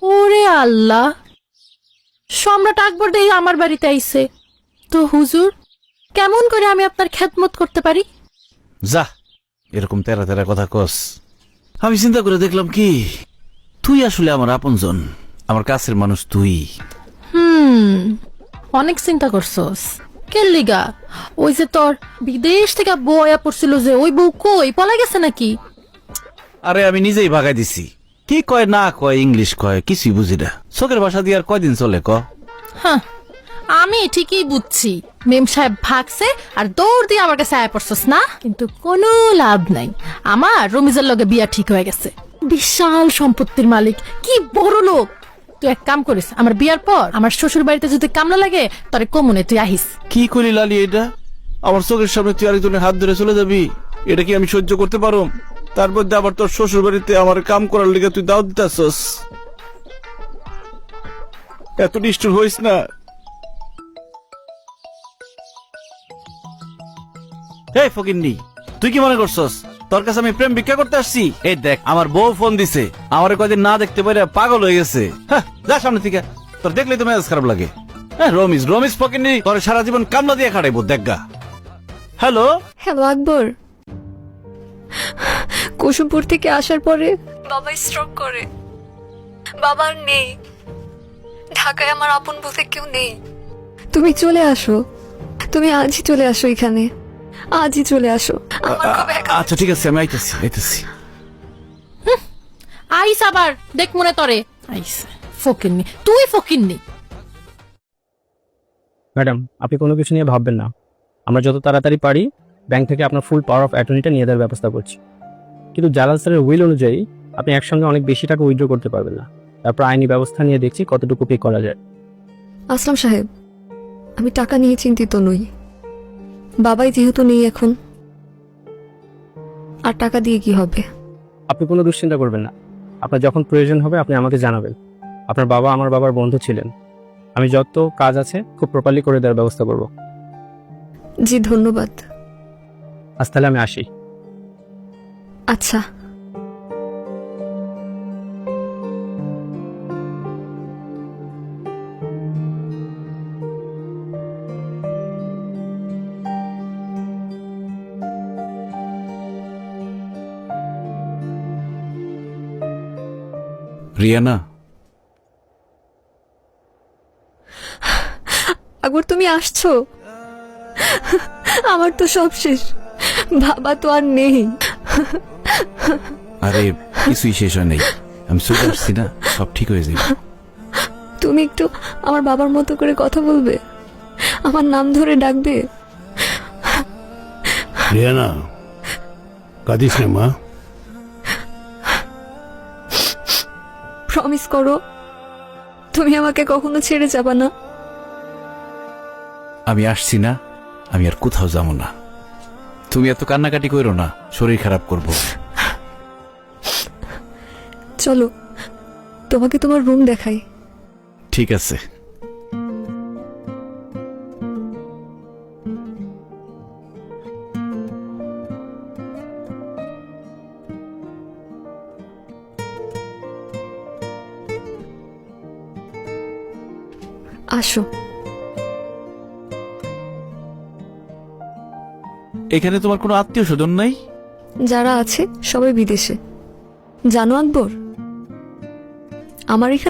ওরে আল্লাহ, সম্রাট আকবর দেখি আমার বাড়িতে আইছে। তো হুজুর, কেমন করে আমি আপনার খেদমত করতে পারি? যা, এরকম তেরা তেরা কথা কস। আমি চিন্তা করে দেখলাম কি, তুই আসলে আমার আপনজন, আমার কাছের মানুষ তুই। অনেক চিন্তা করছস। কেল্লিগা? ওই যে তোর বিদেশ থেকে বউ আয়া পড়ছিল, যে ওই বউ কই পলা গেছে নাকি? আরে আমি নিজেই ভাগাই দিছি। কি কয় না কয়, ইংলিশ কয়, কিছুই বুঝি না। চোখের ভাষা দিয়ে আর কয়দিন চলে ক? হ্যাঁ, আমি ঠিকই বুঝছি। মেম সাহেব ভাগছে আর দৌড় দিয়ে আমার কাছে আয়া পড়ছস না, কিন্তু কোনো লাভ নাই। আমার রমিজের লগে বিয়া ঠিক হয়ে গেছে। বিশাল সম্পত্তির মালিক, কি বড় লোক। তুই এক কাম করিস, আমার বিয়ার পর আমার শ্বশুর বাড়িতে যদি কামলা লাগে তোরে কমনে তুই আহিস। কি করি লালি এটা? আমার চোখের সামনে তুই আরেকজনের হাত ধরে চলে যাবি? এটা কি আমি সহ্য করতে পারো? তার মধ্যে আবার তোর শ্বশুর বাড়িতে আমার কাম করার লেগে তুই দাও দিতেছস। এত নিষ্ঠুর হইস না। হে ফকিন্নি, তুই কি মনে করছস তোর কাছে আমি প্রেম ভিক্ষা করতে আসছি? এই দেখ, আমার বউ ফোন দিছে, আমার কয়দিন না দেখতে পারে পাগল হয়ে গেছে। হ্যাঁ, যা সামনে থেকে। তোর দেখলেই তো মেজাজ খারাপ লাগে। হ্যাঁ, রমিজ রমিজ ফকিন্নি তোর সারা জীবন কামলা দিয়ে খাটাইবো দেখগা। হ্যালো হ্যালো আকবর, কুসুমপুর থেকে আসার পরে বাবা স্ট্রোক করে। বাবা আর নেই, ঢাকায় আমার আপন বলতে কেউ নেই। তুমি চলে আসো, তুমি আজই চলে আসো, এখানে আজই চলে আসো। আমার খুব একা। আচ্ছা ঠিক আছে, আমি আইতেছি। আইস আবার দেখ মনে তরে আইস। ফকিন্নি, তুই ফকিন্নি। ম্যাডাম, আপনি কোনো কিছু নিয়ে ভাববেন না। আমরা যত তাড়াতাড়ি পারি ব্যাংক থেকে আপনার ফুল পাওয়ার অফ অ্যাটর্নিটা নিয়ে দেওয়ার ব্যবস্থা করছি। কিন্তু জালাল স্যারের উইল অনুযায়ী আপনি একসঙ্গে অনেক বেশি টাকা উইথড্র করতে পারবেন না। তারপর আইনি ব্যবস্থা নিয়ে দেখছি কতটুকু পে করা যায়। আসলাম সাহেব, আমি টাকা নিয়ে চিন্তিত নই। বাবাই যেহেতু নেই এখন, আর টাকা দিয়ে কি হবে? আপনি কোনো দুশ্চিন্তা করবেন না। আপনার যখন প্রয়োজন হবে আপনি আমাকে জানাবেন। আপনার বাবা আমার বাবার বন্ধু ছিলেন। আমি যত কাজ আছে খুব প্রপারলি করে দেওয়ার ব্যবস্থা করব। জি ধন্যবাদ। আজ তাহলে আমি আসি। আচ্ছা। রিয়ানা, আকবর তুমি আসছো? আমার তো সব শেষ, বাবা তো আর নেই। আরে কিছুই শেষ হয় নাই, আমি চলে আসছি না, সব ঠিক হয়ে যাবে। তুমি একটু আমার বাবার মতো করে কথা বলবে, আমার নাম ধরে ডাকবে। রিয়ানা, কাঁদিস না মা। প্রমিস করো তুমি আমাকে কখনো ছেড়ে যাবা না। আমি আসছি না, আমি আর কোথাও যাবো না। তুমি এত কান্নাকাটি করো না, শরীর খারাপ করব। চলো তোমাকে তোমার রুম দেখাই। ঠিক আছে। আসো। এখানে তোমার কোনো আত্মীয় স্বজন নাই? যারা আছে সবাই বিদেশে। জানো আকবর, আমার এখানে